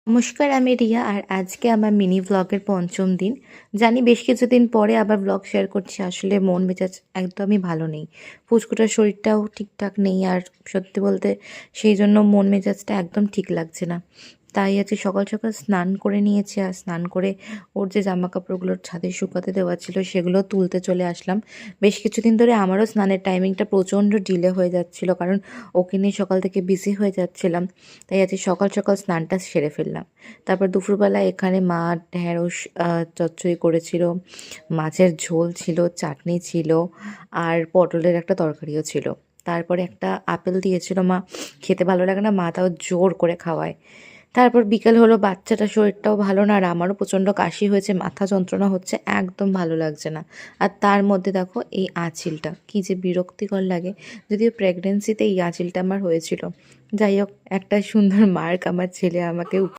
নমস্কার, আমি রিয়া। আর আজকে আমার মিনি ভ্লগের পঞ্চম দিন। জানি বেশ কিছুদিন পরে আবার ভ্লগ শেয়ার করছি। আসলে মন মেজাজ একদমই ভালো নেই, পুচকুটার শরীরটাও ঠিকঠাক নেই। আর সত্যি বলতে সেই জন্য মন মেজাজটা একদম ঠিক লাগছে না। তাই আজকে সকাল সকাল স্নান করে নিয়েছি, আর স্নান করে ওর যে জামা কাপড়গুলো ছাদে শুকাতে দেওয়া ছিল সেগুলো তুলতে চলে আসলাম। বেশ কিছুদিন ধরে আমারও স্নানের টাইমিংটা প্রচণ্ড ডিলে হয়ে যাচ্ছিল, কারণ ওকে নিয়ে সকাল থেকে বিজি হয়ে যাচ্ছিলাম। তাই আজকে সকাল সকাল স্নানটা সেরে ফেললাম। তারপর দুপুরবেলা এখানে মা ঢ্যাঁড়স চচ্চড়ি করেছিল, মাছের ঝোল ছিল, চাটনি ছিল, আর পটলের একটা তরকারিও ছিল। তারপরে একটা আপেল দিয়েছিল মা। খেতে ভালো লাগে না, মা তাও জোর করে খাওয়ায়। তারপর বিকেল হলো, বাচ্চাটার শরীরটাও ভালো না, আর আমারও প্রচণ্ড কাশি হয়েছে, মাথা যন্ত্রণা হচ্ছে, একদম ভালো লাগছে না। আর তার মধ্যে দেখো এই আঁচিলটা কী যে বিরক্তিকর লাগে। যদিও প্রেগনেন্সিতে এই আঁচিলটা আমার হয়েছিল। যাই হোক, একটা সুন্দর মার্ক আমার ছেলে আমাকে